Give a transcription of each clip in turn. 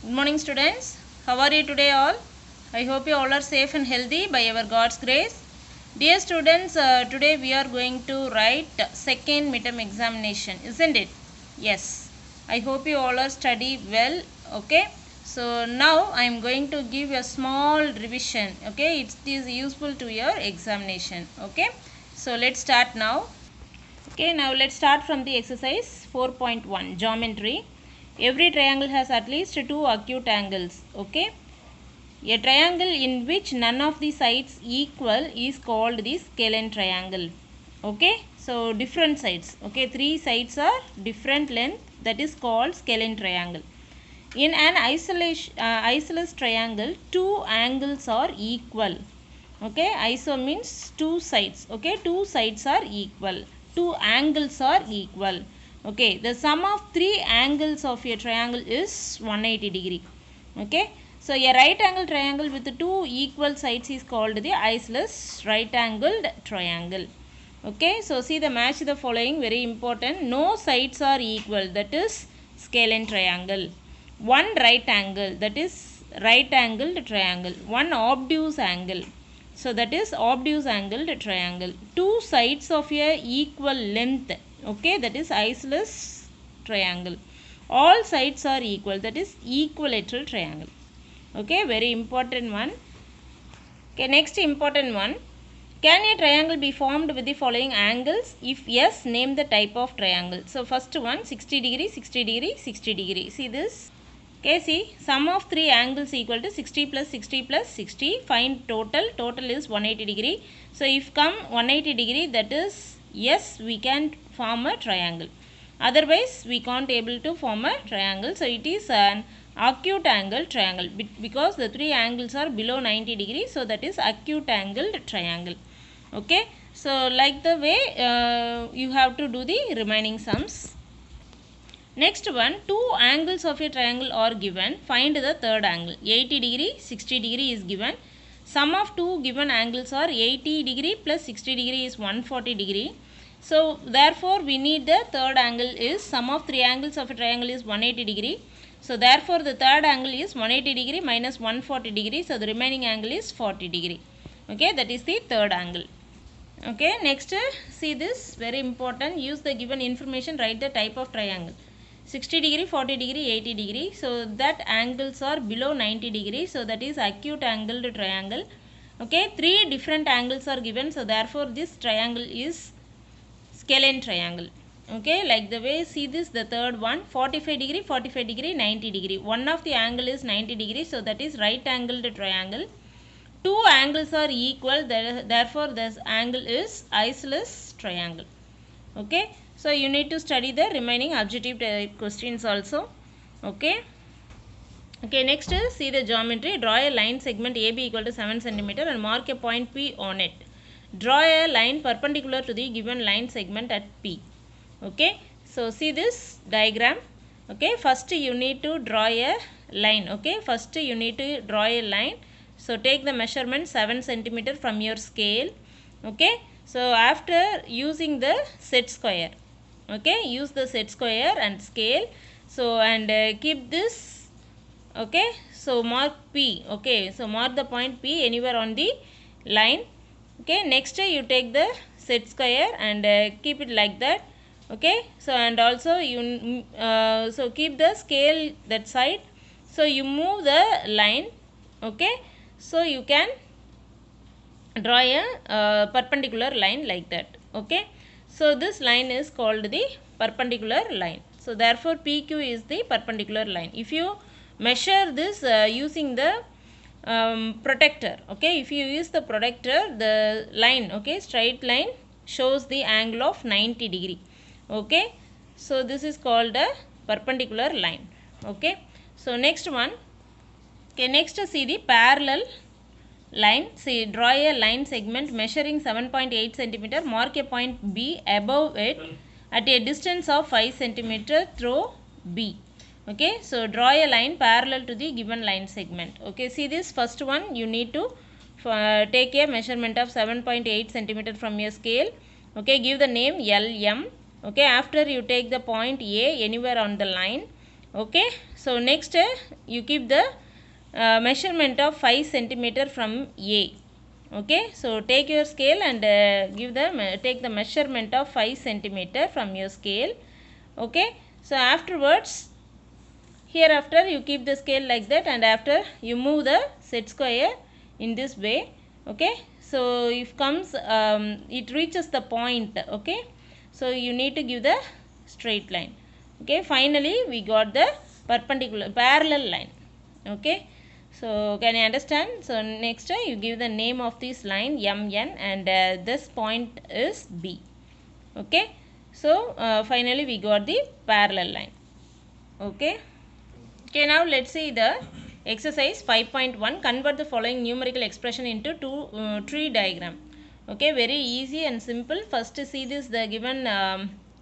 Good morning students. How are you today all? I hope you all are safe and healthy by our God's grace. Dear students, today we are going to write second midterm examination, isn't it? Yes. I hope you all are study well. Okay. So now I am going to give a small revision. Okay. It is useful to your examination. Okay. So let's start now. Okay. Now let's start from the exercise 4.1 geometry. Every triangle has at least two acute angles. Okay. A triangle in which none of the sides equal is called the scalene triangle. Okay. So different sides. Okay. Three sides are different length. That is called scalene triangle. In an isosceles triangle, two angles are equal. Okay. Iso means two sides. Okay. Two sides are equal. Two angles are equal. Okay, the sum of three angles of a triangle is 180 degree. Okay, so a right angle triangle with two equal sides is called the isosceles right angled triangle. Okay, so see the match the following, very important. No sides are equal, that is scalene triangle. One right angle, that is right angled triangle. One obtuse angle, so that is obtuse angled triangle. Two sides of a equal length. Okay, that is isosceles triangle. All sides are equal, that is equilateral triangle. Okay, very important one. Okay, next important one. Can a triangle be formed with the following angles? If yes, name the type of triangle. So first one, 60 degree, 60 degree, 60 degree. See this. Okay, see, sum of three angles equal to 60 plus 60 plus 60. Find total. Total is 180 degree. So if come 180 degree, that is yes, we can form a triangle. Otherwise, we can't able to form a triangle. So it is an acute angle triangle because the three angles are below 90 degrees. So that is acute angled triangle. Okay. So like the way you have to do the remaining sums. Next one, two angles of a triangle are given. Find the third angle. 80 degree, 60 degree is given. Sum of two given angles are 80 degree plus 60 degree is 140 degree. So therefore we need the third angle is sum of three angles of a triangle is 180 degree. So therefore the third angle is 180 degree minus 140 degree. So the remaining angle is 40 degree. Okay, that is the third angle. Okay, next see this, very important. Use the given information, write the type of triangle. 60 degree, 40 degree, 80 degree. So that angles are below 90 degree. So that is acute angled triangle. Okay, three different angles are given. So therefore this triangle is scalene triangle. Okay, like the way see this, the third one, 45 degree, 45 degree, 90 degree. One of the angle is 90 degree. So that is right angled triangle. Two angles are equal. Therefore this angle is isosceles triangle. Okay. So you need to study the remaining objective type questions also. Okay. Okay, next is see the geometry. Draw a line segment AB equal to 7 cm and mark a point P on it. Draw a line perpendicular to the given line segment at P. Okay. So see this diagram. Okay. First you need to draw a line. Okay. First you need to draw a line. So take the measurement 7 cm from your scale. Okay. So after using the set square. Okay, use the set square and scale. So and keep this. Okay, so mark P. Okay, so mark the point P anywhere on the line. Okay, next you take the set square and keep it like that. Okay, so and also you so keep the scale that side. So you move the line. Okay, so you can draw a perpendicular line like that. Okay. So this line is called the perpendicular line. So therefore PQ is the perpendicular line. If you measure this using the protractor, okay, if you use the protractor, the line, okay, straight line shows the angle of 90 degree. Okay, so this is called a perpendicular line. Okay, so next one. Okay, next see the parallel line. See, draw a line segment measuring 7.8 cm. Mark a point B above it at a distance of 5 cm through B. Okay, so draw a line parallel to the given line segment. Okay, see this first one, you need to take a measurement of 7.8 cm from your scale. Okay, give the name LM. Okay, after you take the point A anywhere on the line. Okay, so next you keep the measurement of 5 centimeter from A. Okay, so take your scale and take the measurement of 5 centimeter from your scale. Okay, so afterwards, hereafter you keep the scale like that, and after you move the set square in this way. Okay, so if comes it reaches the point. Okay, so you need to give the straight line. Okay, finally we got the perpendicular parallel line. Okay, so can you understand? So next you give the name of this line MN, and this point is B. Okay, so finally we got the parallel line. Okay. Okay, now let's see the exercise 5.1. Convert the following numerical expression into tree diagram. Okay, very easy and simple. First see this, the given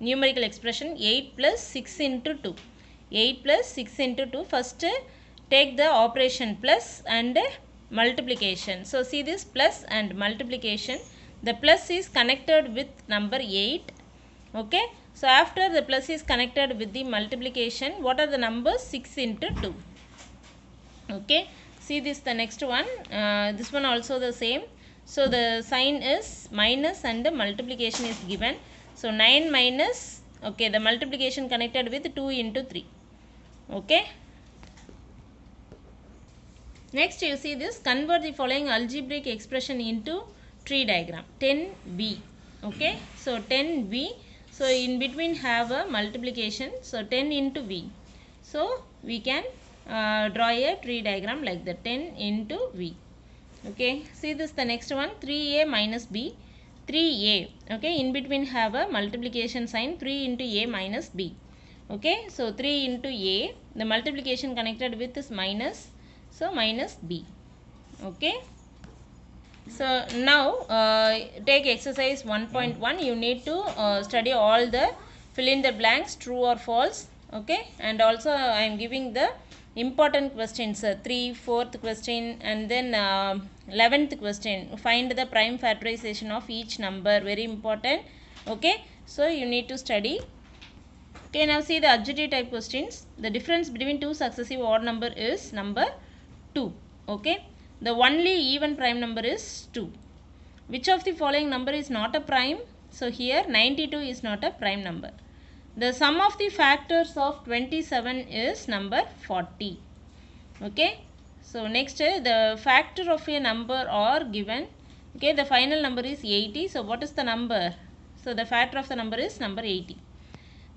numerical expression 8 plus 6 into 2. 8 plus 6 into 2. First take the operation plus and multiplication. So see this plus and multiplication. The plus is connected with number 8. Okay, so after the plus is connected with the multiplication, what are the numbers? 6 into 2. Okay, see this, the next one, this one also the same. So the sign is minus and the multiplication is given. So 9 minus, okay, the multiplication connected with 2 into 3. Okay. Next you see this, convert the following algebraic expression into tree diagram. 10b. Okay, so 10b. So in between have a multiplication. So 10 into v. So we can draw a tree diagram like that. 10 into v. Okay, see this, the next one, 3a minus b. 3a. Okay, in between have a multiplication sign. 3 into a minus b. Okay, so 3 into a. The multiplication connected with is minus. So minus b. Okay. So now take exercise 1.1. You need to study all the fill in the blanks, true or false. Okay, and also I am giving the important questions, 3, 4th question, and then 11th question. Find the prime factorization of each number, very important. Okay, so you need to study. Okay, now see the adjective type questions. The difference between two successive odd number is number 2. Okay, the only even prime number is 2. Which of the following number is not a prime? So here 92 is not a prime number. The sum of the factors of 27 is number 40. Okay, so next the factor of a number are given. Okay, the final number is 80. So what is the number? So the factor of the number is number 80.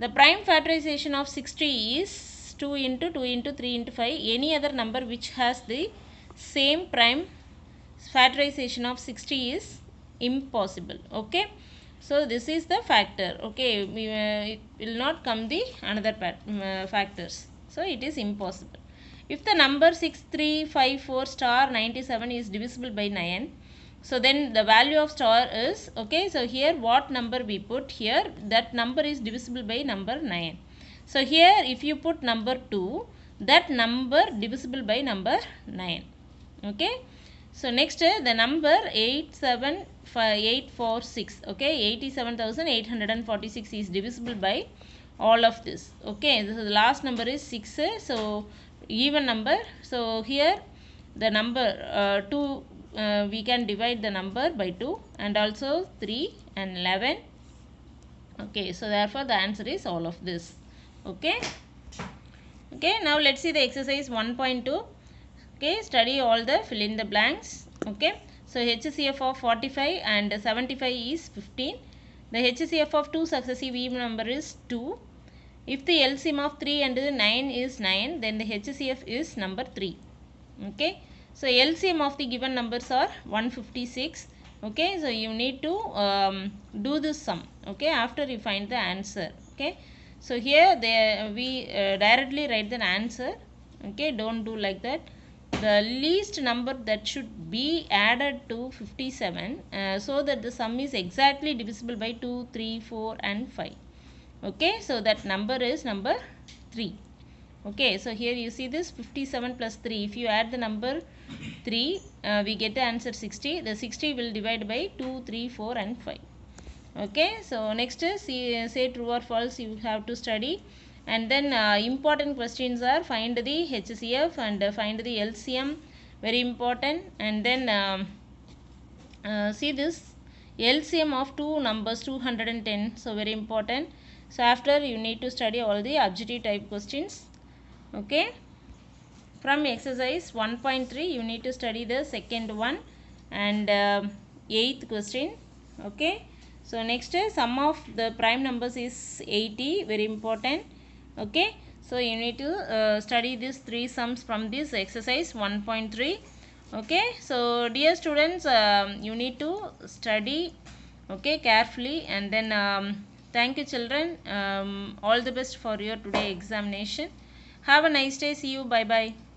The prime factorization of 60 is 2 into 2 into 3 into 5. Any other number which has the same prime factorization of 60 is impossible. Okay, so this is the factor. Okay, it will not come the another factors. So it is impossible. If the number 6354 star 97 is divisible by 9, so then the value of star is, okay, so here what number we put here, that number is divisible by number 9. So here if you put number 2, that number divisible by number 9. Okay, so next the number 87846, okay, 87,846 is divisible by all of this. Okay, this is the last number is 6, so even number. So here the number 2, we can divide the number by 2, and also 3 and 11. Okay, so therefore the answer is all of this. Okay. Okay, now let's see the exercise 1.2. Okay, study all the fill in the blanks. Okay, so HCF of 45 and 75 is 15. The HCF of two successive even number is 2. If the LCM of 3 and 9 is 9, then the HCF is number 3. Okay, so LCM of the given numbers are 156. Okay, so you need to do this sum. Okay, after you find the answer. Okay, so here we directly write the answer. Okay, don't do like that. The least number that should be added to 57 so that the sum is exactly divisible by 2, 3, 4 and 5. Okay, so that number is number 3. Okay, so here you see this 57 plus 3. If you add the number 3, we get the answer 60. The 60 will divide by 2, 3, 4 and 5. Okay, so next is say true or false you have to study. And then important questions are find the HCF and find the LCM, very important. And then see this LCM of two numbers 210, so very important. So after you need to study all the objective type questions. Okay, from exercise 1.3 you need to study the second one and 8th question. Okay, so next sum of the prime numbers is 80, very important. Okay, so you need to study these three sums from this exercise 1.3. okay, so dear students, you need to study, okay, carefully. And then thank you children, all the best for your today examination. Have a nice day. See you. Bye bye.